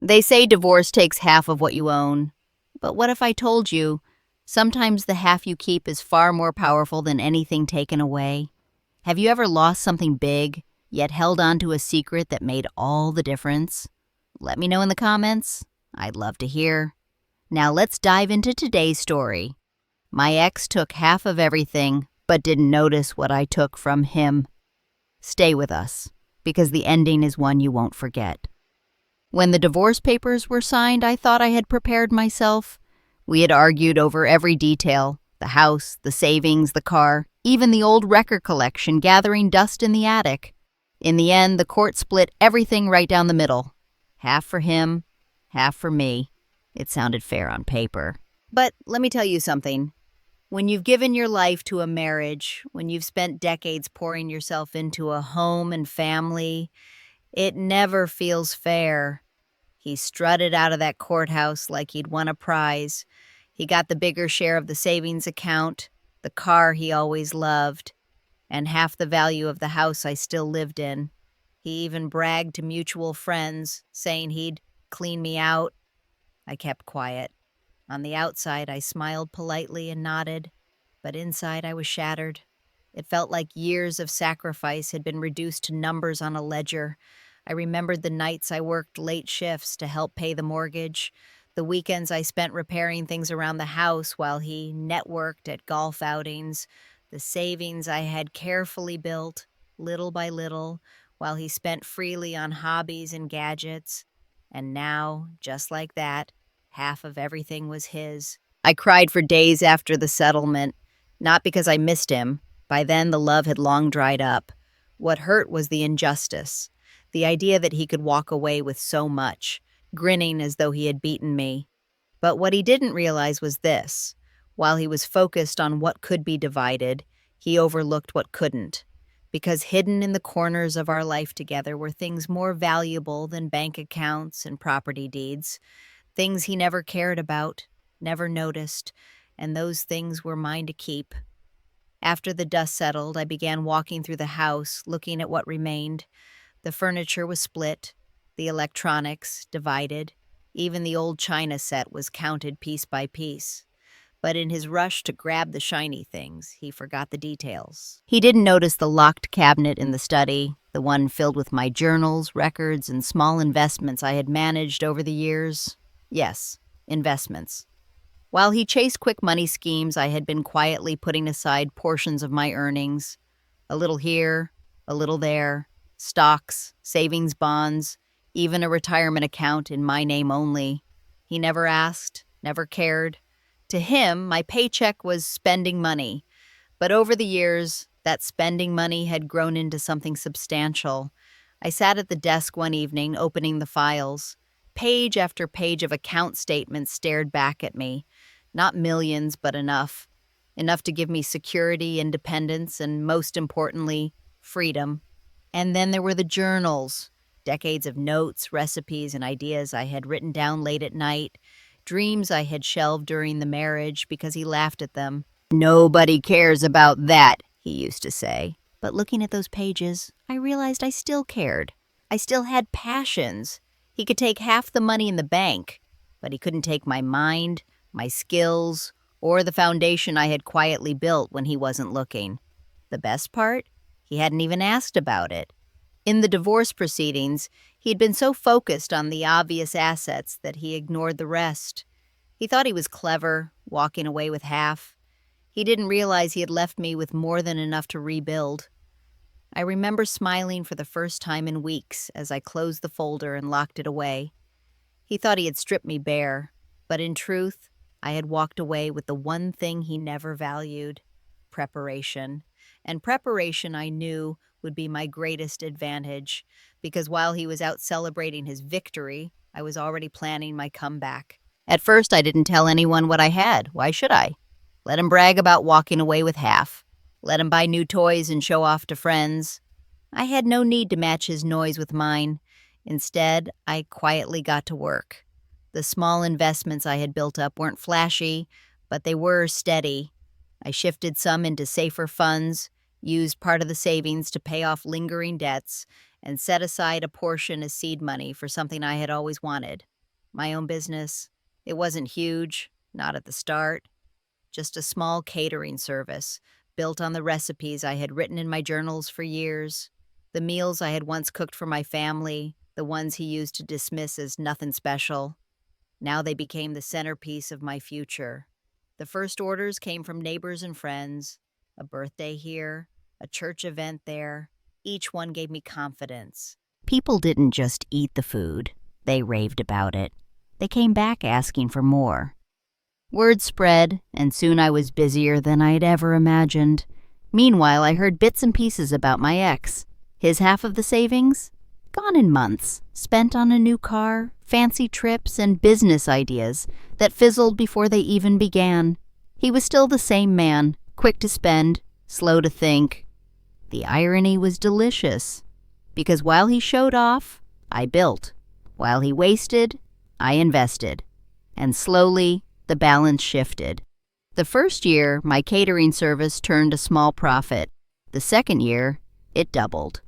They say divorce takes half of what you own. But what if I told you, sometimes the half you keep is far more powerful than anything taken away? Have you ever lost something big, yet held on to a secret that made all the difference? Let me know in the comments. I'd love to hear. Now let's dive into today's story. My ex took half of everything, but didn't notice what I took from him. Stay with us, because the ending is one you won't forget. When the divorce papers were signed, I thought I had prepared myself. We had argued over every detail, the house, the savings, the car, even the old record collection gathering dust in the attic. In the end, the court split everything right down the middle. Half for him, half for me. It sounded fair on paper. But let me tell you something. When you've given your life to a marriage, when you've spent decades pouring yourself into a home and family, it never feels fair. He strutted out of that courthouse like he'd won a prize. He got the bigger share of the savings account, the car he always loved, and half the value of the house I still lived in. He even bragged to mutual friends, saying he'd clean me out. I kept quiet. On the outside, I smiled politely and nodded, but inside I was shattered. It felt like years of sacrifice had been reduced to numbers on a ledger. I remembered the nights I worked late shifts to help pay the mortgage, the weekends I spent repairing things around the house while he networked at golf outings, the savings I had carefully built, little by little, while he spent freely on hobbies and gadgets. And now, just like that, half of everything was his. I cried for days after the settlement, not because I missed him. By then, the love had long dried up. What hurt was the injustice, the idea that he could walk away with so much, grinning as though he had beaten me. But what he didn't realize was this. While he was focused on what could be divided, he overlooked what couldn't. Because hidden in the corners of our life together were things more valuable than bank accounts and property deeds, things he never cared about, never noticed, and those things were mine to keep. After the dust settled, I began walking through the house, looking at what remained. The furniture was split, the electronics divided, even the old china set was counted piece by piece. But in his rush to grab the shiny things, he forgot the details. He didn't notice the locked cabinet in the study, the one filled with my journals, records, and small investments I had managed over the years. Yes, investments. While he chased quick money schemes, I had been quietly putting aside portions of my earnings. A little here, a little there, stocks, savings bonds, even a retirement account in my name only. He never asked, never cared. To him, my paycheck was spending money. But over the years, that spending money had grown into something substantial. I sat at the desk one evening, opening the files. Page after page of account statements stared back at me. Not millions, but enough. Enough to give me security, independence, and most importantly, freedom. And then there were the journals. Decades of notes, recipes, and ideas I had written down late at night. Dreams I had shelved during the marriage because he laughed at them. "Nobody cares about that," he used to say. But looking at those pages, I realized I still cared. I still had passions. He could take half the money in the bank, but he couldn't take my mind, my skills, or the foundation I had quietly built when he wasn't looking. The best part? He hadn't even asked about it. In the divorce proceedings, he'd been so focused on the obvious assets that he ignored the rest. He thought he was clever, walking away with half. He didn't realize he had left me with more than enough to rebuild. I remember smiling for the first time in weeks as I closed the folder and locked it away. He thought he had stripped me bare, but in truth, I had walked away with the one thing he never valued: preparation. And preparation, I knew, would be my greatest advantage, because while he was out celebrating his victory, I was already planning my comeback. At first, I didn't tell anyone what I had. Why should I? Let him brag about walking away with half. Let him buy new toys and show off to friends. I had no need to match his noise with mine. Instead, I quietly got to work. The small investments I had built up weren't flashy, but they were steady. I shifted some into safer funds, used part of the savings to pay off lingering debts, and set aside a portion as seed money for something I had always wanted: My own business. It wasn't huge, not at the start, just a small catering service built on the recipes I had written in my journals for years, the meals I had once cooked for my family, the ones he used to dismiss as nothing special. Now they became the centerpiece of my future. The first orders came from neighbors and friends, a birthday here, a church event there. Each one gave me confidence. People didn't just eat the food, they raved about it. They came back asking for more. Word spread, and soon I was busier than I'd ever imagined. Meanwhile, I heard bits and pieces about my ex. His half of the savings? Gone in months, spent on a new car, fancy trips, and business ideas that fizzled before they even began. He was still the same man, quick to spend, slow to think. The irony was delicious, because while he showed off, I built. While he wasted, I invested. And slowly, the balance shifted. The first year, my catering service turned a small profit. The second year, it doubled.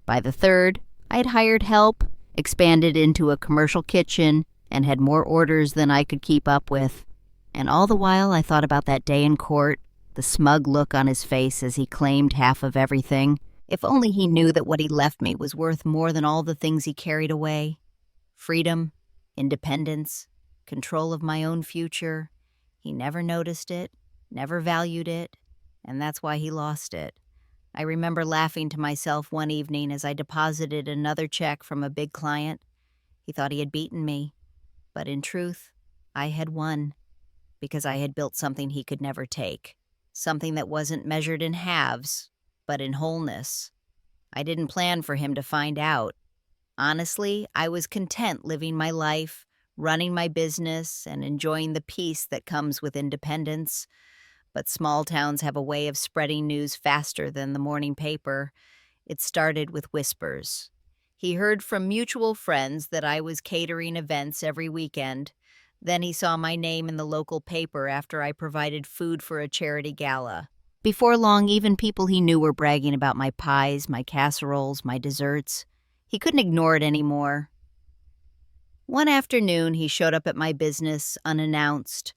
By the third, I had hired help, expanded into a commercial kitchen, and had more orders than I could keep up with. And all the while, I thought about that day in court, the smug look on his face as he claimed half of everything. If only he knew that what he left me was worth more than all the things he carried away. Freedom, independence, control of my own future. He never noticed it, never valued it, and that's why he lost it. I remember laughing to myself one evening as I deposited another check from a big client. He thought he had beaten me, but in truth, I had won, because I had built something he could never take, something that wasn't measured in halves, but in wholeness. I didn't plan for him to find out. Honestly, I was content living my life, running my business, and enjoying the peace that comes with independence. But small towns have a way of spreading news faster than the morning paper. It started with whispers. He heard from mutual friends that I was catering events every weekend. Then he saw my name in the local paper after I provided food for a charity gala. Before long, even people he knew were bragging about my pies, my casseroles, my desserts. He couldn't ignore it anymore. One afternoon, he showed up at my business unannounced.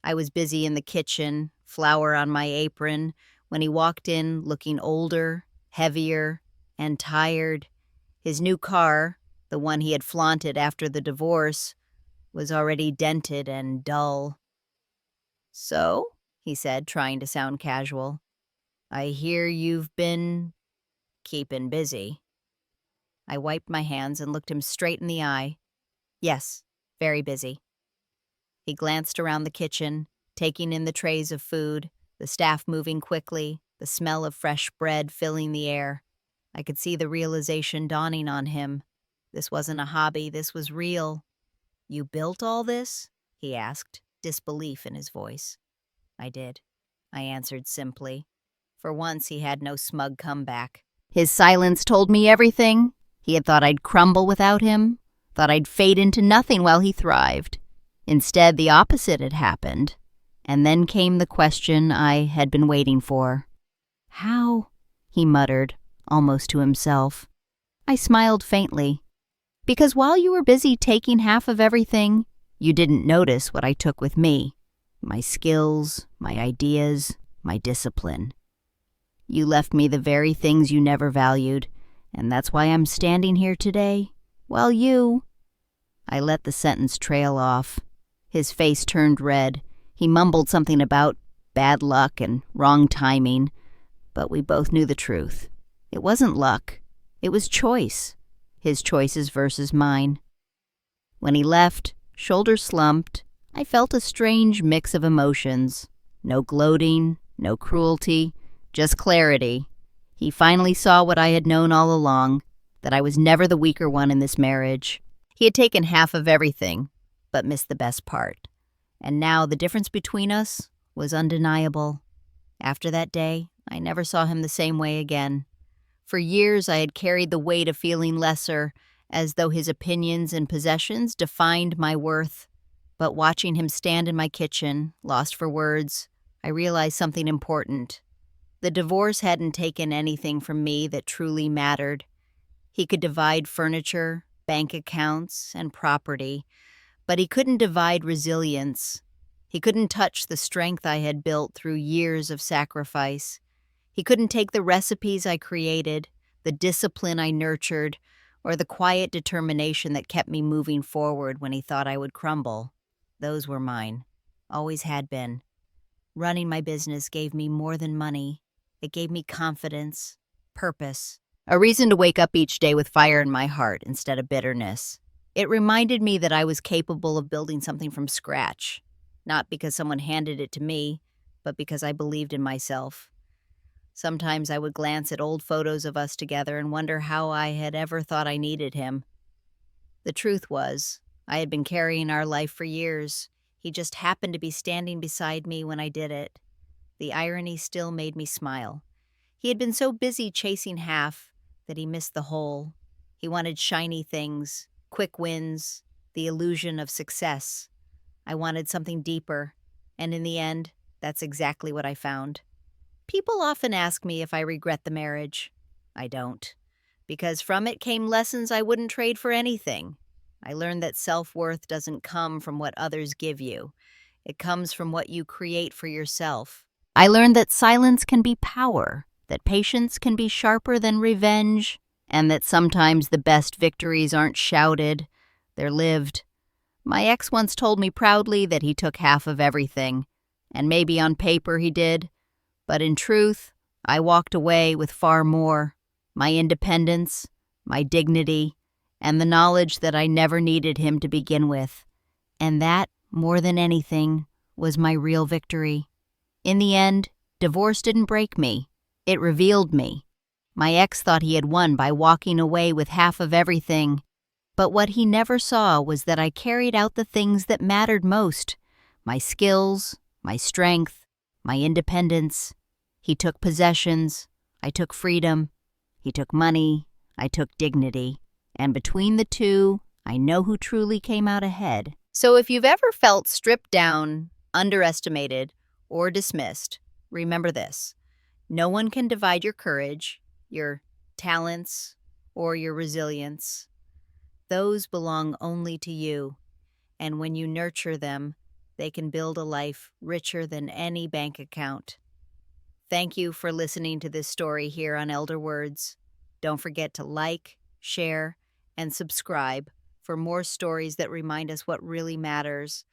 I was busy in the kitchen, flour on my apron, when he walked in looking older, heavier, and tired. His new car, the one he had flaunted after the divorce, was already dented and dull. "So," he said, trying to sound casual, "I hear you've been keeping busy." I wiped my hands and looked him straight in the eye. "Yes, very busy." He glanced around the kitchen, taking in the trays of food, the staff moving quickly, the smell of fresh bread filling the air. I could see the realization dawning on him. This wasn't a hobby, this was real. "You built all this?" he asked, disbelief in his voice. "I did," I answered simply. For once, he had no smug comeback. His silence told me everything. He had thought I'd crumble without him, thought I'd fade into nothing while he thrived. Instead, the opposite had happened. And then came the question I had been waiting for. "How?" he muttered, almost to himself. I smiled faintly. "Because while you were busy taking half of everything, you didn't notice what I took with me. My skills, my ideas, my discipline. You left me the very things you never valued, and that's why I'm standing here today, while you—" I let the sentence trail off. His face turned red. He mumbled something about bad luck and wrong timing, but we both knew the truth. It wasn't luck. It was choice. His choices versus mine. When he left, shoulders slumped, I felt a strange mix of emotions. No gloating, no cruelty, just clarity. He finally saw what I had known all along, that I was never the weaker one in this marriage. He had taken half of everything, but missed the best part. And now the difference between us was undeniable. After that day, I never saw him the same way again. For years, I had carried the weight of feeling lesser, as though his opinions and possessions defined my worth. But watching him stand in my kitchen, lost for words, I realized something important. The divorce hadn't taken anything from me that truly mattered. He could divide furniture, bank accounts, and property, But he couldn't divide resilience. He couldn't touch the strength I had built through years of sacrifice. He couldn't take the recipes I created, the discipline I nurtured, or the quiet determination that kept me moving forward when he thought I would crumble. Those were mine. Always had been. Running my business gave me more than money. It gave me confidence, purpose, a reason to wake up each day with fire in my heart instead of bitterness. It reminded me that I was capable of building something from scratch, not because someone handed it to me, but because I believed in myself. Sometimes I would glance at old photos of us together and wonder how I had ever thought I needed him. The truth was, I had been carrying our life for years. He just happened to be standing beside me when I did it. The irony still made me smile. He had been so busy chasing half that he missed the whole. He wanted shiny things, quick wins, the illusion of success. I wanted something deeper, and in the end, that's exactly what I found. People often ask me if I regret the marriage. I don't, because from it came lessons I wouldn't trade for anything. I learned that self-worth doesn't come from what others give you. It comes from what you create for yourself. I learned that silence can be power, that patience can be sharper than revenge, and that sometimes the best victories aren't shouted, they're lived. My ex once told me proudly that he took half of everything, and maybe on paper he did, but in truth, I walked away with far more: my independence, my dignity, and the knowledge that I never needed him to begin with. And that, more than anything, was my real victory. In the end, divorce didn't break me. It revealed me. My ex thought he had won by walking away with half of everything. But what he never saw was that I carried out the things that mattered most: my skills, my strength, my independence. He took possessions. I took freedom. He took money. I took dignity. And between the two, I know who truly came out ahead. So if you've ever felt stripped down, underestimated, or dismissed, remember this: no one can divide your courage, your talents, or your resilience. Those belong only to you, and when you nurture them, they can build a life richer than any bank account. Thank you for listening to this story here on Elder Words. Don't forget to like, share, and subscribe for more stories that remind us what really matters.